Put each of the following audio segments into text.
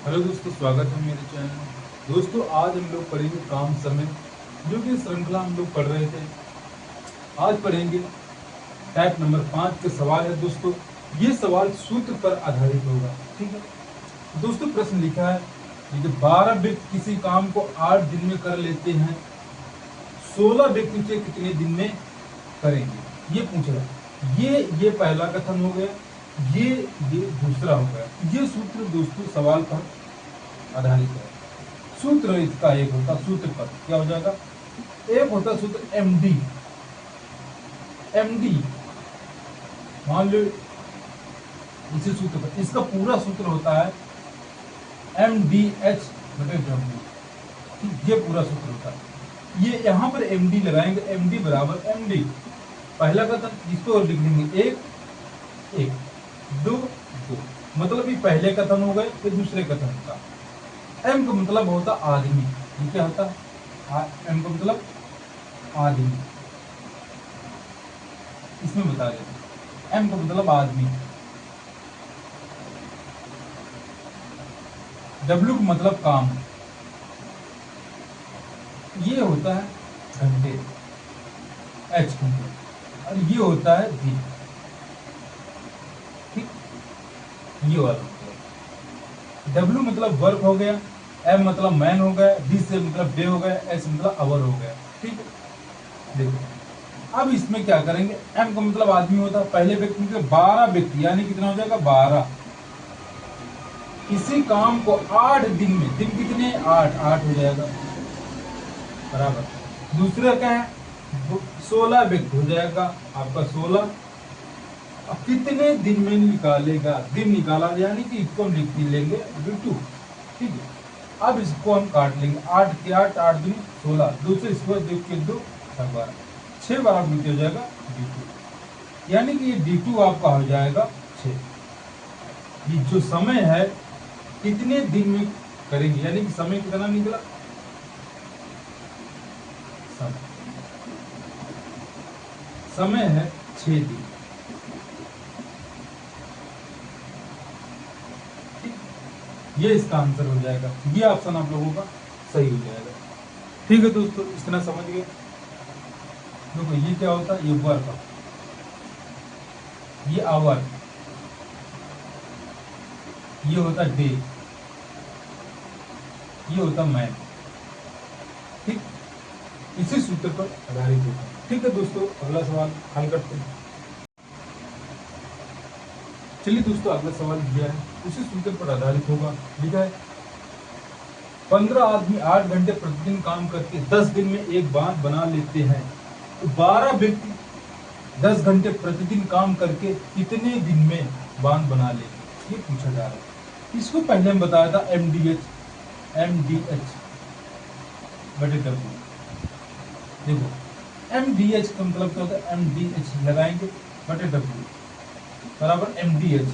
Hello दोस्तों, स्वागत है मेरे चैनल में। दोस्तों, आज हम लोग पढ़ेंगे काम समय, जो कि श्रृंखला हम लोग पढ़ रहे थे। आज पढ़ेंगे टाइप नंबर 5 के सवाल है। दोस्तों, ये सवाल सूत्र पर आधारित होगा। ठीक है दोस्तों, प्रश्न लिखा है कि 12 व्यक्ति किसी काम को 8 दिन में कर लेते हैं, 16 व्यक्ति उसे कितने दिन में करेंगे, ये पूछ रहा है। ये पहला कथन हो गया, ये दूसरा हो गया। ये सूत्र दोस्तों सवाल पर आधारित है। सूत्र इसका एक होता, सूत्र पर क्या हो जाएगा, एक होता सूत्र एमडी। एमडी मान लो इसी सूत्र पर, इसका पूरा सूत्र होता है MDH बटे W। ये पूरा सूत्र होता है। ये यहाँ पर MD लगाएंगे, MD बराबर MD पहला कथन, जिसको लिख देंगे एक एक, दो दो, मतलब ये पहले कथन हो गए। फिर दूसरे कथन का एम का मतलब होता आदमी। ये क्या होता है, एम का मतलब आदमी। इसमें बता देते, एम का मतलब आदमी। डब्ल्यू का मतलब काम। ये होता है घंटे, एच का मतलब, और ये होता है दिन। ठीक, ये वाला मतलब डब्ल्यू मतलब वर्क हो गया, एम मतलब मैन हो गया, डी से मतलब डे हो गया, एस मतलब आवर हो गया। ठीक है, देखो अब इसमें क्या करेंगे। एम का मतलब आदमी होता है, पहले व्यक्ति के 12 व्यक्ति, यानी कितना हो जाएगा 12। इसी काम को 8 दिन में, दिन कितने 8 8 हो जाएगा बराबर। दूसरा क्या है, 16 व्यक्ति हो जाएगा आपका 16। अब कितने दिन में निकालेगा, दिन निकाला, यानी कि इसको हम लिख लेंगे D2। ठीक है, अब इसको हम काट लेंगे, 8 के 8, 8 दूनी 16, दूसरे इसको 2 के 2 12, 6 12 बीते हो जाएगा D2, यानी कि ये D2 आपका हो जाएगा 6। ये जो समय है कितने दिन में करेंगे, यानी कि समय कितना निकला, समय है 6 दिन। ये इसका आंसर हो जाएगा। ये ऑप्शन आप लोगों का सही हो जाएगा। ठीक है दोस्तों, इतना समझ गए। देखो ये क्या होता है, ये वर्क, ये आवर, ये होता डे, ये होता मैन। ठीक, इसी सूत्र पर आधारित होता है। ठीक है दोस्तों, अगला सवाल हल करते हैं। चलिए दोस्तों, अगला सवाल दिया है, उसी सूत्र पर आधारित होगा। लिखा है 15 आदमी 8 घंटे प्रतिदिन काम करके 10 दिन में एक बांध बना लेते हैं, तो 12 व्यक्ति 10 घंटे प्रतिदिन काम करके कितने दिन में बांध बना लेंगे, ये पूछा जा रहा है। इसको पहले हम बताया था MDH बटे W। देखो MDH का मतलब क्या होता है, MDH लगाएंगे बटे W बराबर MDH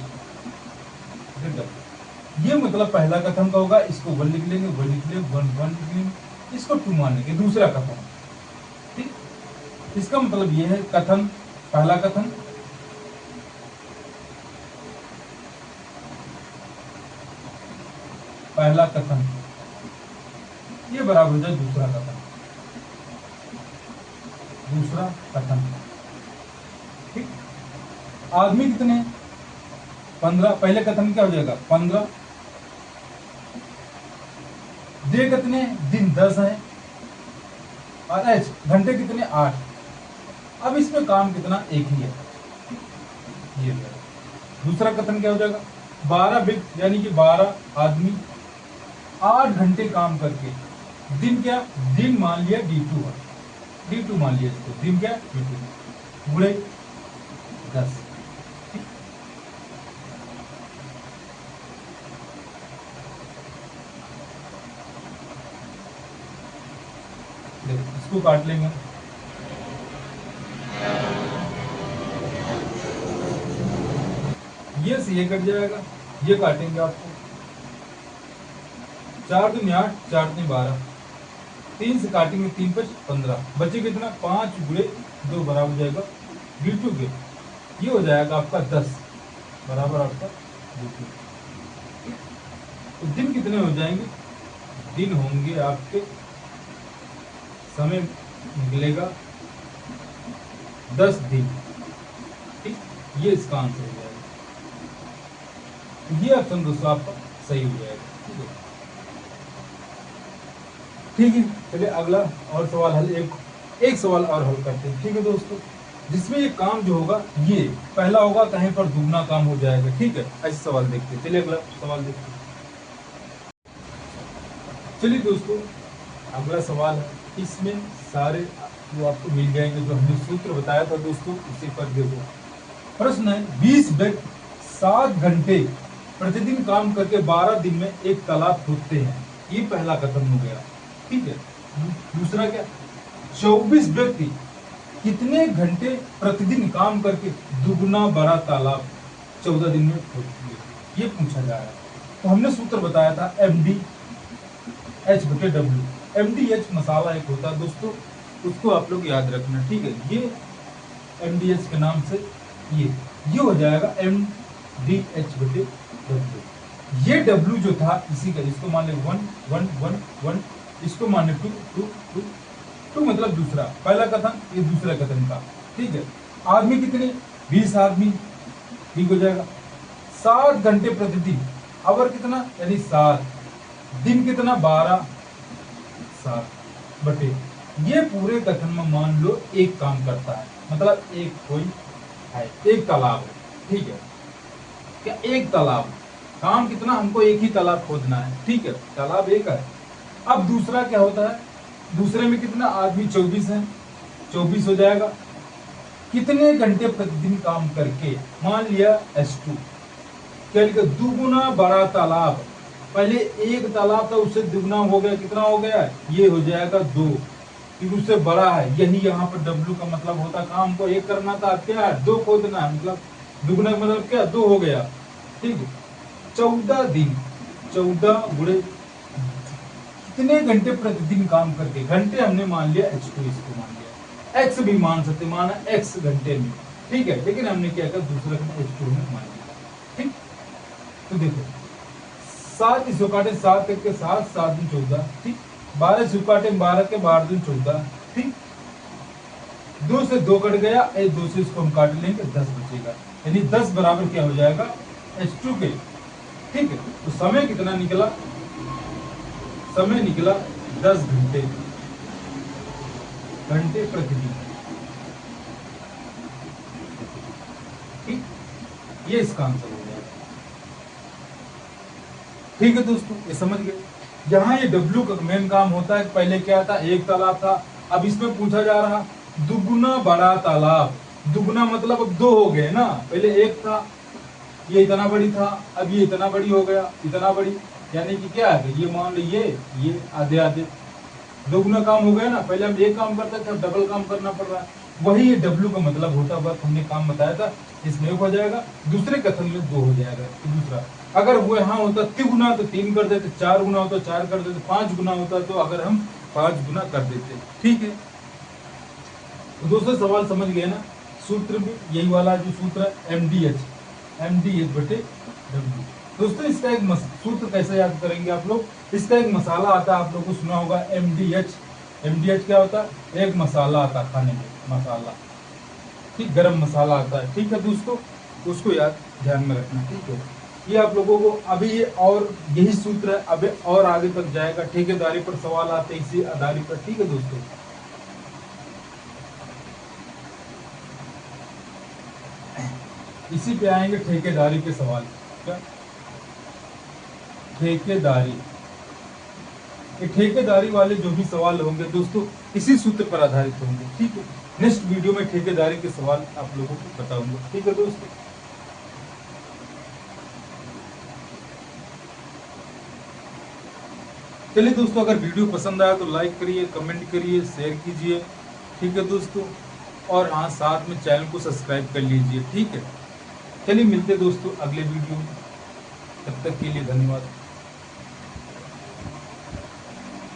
बटे W। ये मतलब पहला कथन का होगा, इसको 1 लिख लेंगे, 1 लिख लेंगे, 1 लिख लेंगे, इसको 2 मान लेंगे, दूसरा कथन। ठीक, इसका मतलब ये है कथन, पहला कथन, पहला कथन, ये बराबर हो जाए दूसरा कथन, दूसरा कथन। ठीक, आदमी कितने 15, पहले कथन क्या हो जाएगा 15, डे कितने दिन 10 है, और एच घंटे कितने 8। अब इसमें काम कितना, एक ही है। ये दूसरा कथन क्या हो जाएगा, 12 व्यक्ति यानी कि 12 आदमी 8 घंटे काम करके, दिन क्या, दिन मान लिया D2 है, D2 मान लिया इसको, दिन क्या D2 गुणे 10। इसको काट लेंगे, ये से ये कट जाएगा, ये काटेंगे आपको, 4 दूनी 8, 4 दूनी 12, 3 से काटेंगे, 3 5 15, बचे कितना 5 गुणे 2 बराबर हो जाएगा D2 के, ये हो जाएगा आपका 10 बराबर आपका D2। तो दिन कितने हो जाएंगे, दिन होंगे आपके, समय निकलेगा 10 दिन। ठीक, ये इसका आंसर हो जाएगा। ये ऑप्शन दोस्तों आपका सही हो जाएगा। ठीक है, ठीक है, चलिए अगला और सवाल हल, एक सवाल और हल करते हैं। ठीक है दोस्तों, जिसमें ये काम जो होगा, ये पहला होगा कहीं पर दुगना काम हो जाएगा। ठीक है, ऐसे सवाल देखते हैं। चलिए अगला सवाल देखते हैं। चलिए दोस्तों, अगला सवाल है, इसमें सारे वो आपको मिल जाएंगे जो हमने सूत्र बताया था दोस्तों, उसी पर देखो। प्रश्न है, 20 व्यक्ति 7 घंटे प्रतिदिन काम करके 12 दिन में एक तालाब खोदते हैं। ये पहला कथन हो गया। ठीक है, दूसरा क्या, 24 व्यक्ति कितने घंटे प्रतिदिन काम करके दुगना बड़ा तालाब 14 दिन में खोदते हैं, ये पूछा जा रहा है। तो हमने सूत्र बताया था MDH/W। MDH मसाला एक होता है दोस्तों, उसको आप लोग याद रखना। ठीक है, ये MDH के नाम से ये हो जाएगा MDH/W। ये W जो था इसी का, इसको मान ले 1 1 1 1, इसको मान ले 2 2 2 2, मतलब दूसरा, पहला कथन ये दूसरा कथन का। ठीक है, आदमी कितने, 20 आदमी, ठीक हो जाएगा। 7 घंटे प्रतिदिन, आवर कितना यानी 7, दिन कितना 12, 7 बटे, ये पूरे कथन में मान लो एक काम करता है, मतलब एक कोई है, एक तालाब है। ठीक है, क्या एक तालाब, काम कितना, हमको एक ही तालाब खोदना है। ठीक है, तालाब एक है। अब दूसरा क्या होता है, दूसरे में कितना आदमी 24 है, 24 हो जाएगा। कितने घंटे प्रतिदिन काम करके, मान लिया S2, क्या लिखा, दुगुना बड़ा तालाब, पहले एक तालाब था उससे दुगना हो गया, कितना हो गया, ये हो जाएगा 2, क्योंकि उससे बड़ा है। यही यहाँ पर W का मतलब होता, काम को एक करना था, क्या है 2 खोदना है, मतलब दुगना का मतलब क्या 2 हो गया। ठीक है, 14 दिन, 14 गुणे कितने घंटे प्रतिदिन काम करके, घंटे हमने मान लिया H2, इसको मान लिया, X भी मान सकते, माना X घंटे में। ठीक है, लेकिन हमने क्या किया, दूसरा H2 में मान लिया। ठीक, तो देखो 7 इसको काटे, 7 करके 7 7 दिन 14, ठीक, 12 इसको काटे, 12 के 12 दिन 14, ठीक, 2 से 2 कट गया, 2 से इसको हम काट लेंगे, 10 बचेगा, यानी 10 बराबर क्या हो जाएगा, H2 के। ठीक है, तो समय कितना निकला, समय निकला 10 घंटे प्रतिदिन। ठीक, ये इसका आंसर हो जाएगा। ठीक है दोस्तों, ये समझ गए। यहाँ ये W का मेन काम होता है, पहले क्या था, एक तालाब था, अब इसमें पूछा जा रहा दुगुना बड़ा तालाब, दुगुना मतलब अब 2 हो गए ना, पहले एक था, ये इतना बड़ी था, अब ये इतना बड़ी हो गया, इतना बड़ी, यानी कि क्या है, ये मान लो ये आधे आधे, दोगुना काम हो गया ना, पहले हम एक काम करते थे, अब डबल काम करना पड़ रहा है। वही ये W का मतलब होता है, हमने काम बताया था, इसमें 1 हो जाएगा, दूसरे कथन में 2 हो जाएगा। दूसरा, अगर वो यहाँ होता 3 गुना तो 3 कर देते, 4 गुना होता 4 कर देते, 5 गुना होता तो अगर हम 5 गुना कर देते। ठीक है, तो दोस्तों सवाल समझ गए ना, सूत्र भी यही वाला जो सूत्र है MDH/W। दोस्तों इसका एक सूत्र कैसे याद करेंगे आप लोग, इसका एक मसाला आता है, आप लोगों को सुना होगा MDH। MDH क्या होता है, एक मसाला आता है खाने में, मसाला, ठीक, गरम मसाला आता है। ठीक है दोस्तों, उसको याद ध्यान में रखना। ठीक है, ये आप लोगों को अभी ये और यही सूत्र है, अभी और आगे तक जाएगा, ठेकेदारी पर सवाल आते हैं इसी आधारित पर। ठीक है दोस्तों, इसी पे आएंगे ठेकेदारी के सवाल। क्या ठेकेदारी, ये ठेकेदारी वाले जो भी सवाल होंगे दोस्तों इसी सूत्र पर आधारित होंगे। ठीक है, नेक्स्ट वीडियो में ठेकेदारी के सवाल आप लोगों को बताऊंगा। ठीक है दोस्तों, चलिए दोस्तों, अगर वीडियो पसंद आया तो लाइक करिए, कमेंट करिए, शेयर कीजिए। ठीक है दोस्तों, और हाँ, साथ में चैनल को सब्सक्राइब कर लीजिए। ठीक है, चलिए मिलते दोस्तों अगले वीडियो में, तब तक के लिए धन्यवाद।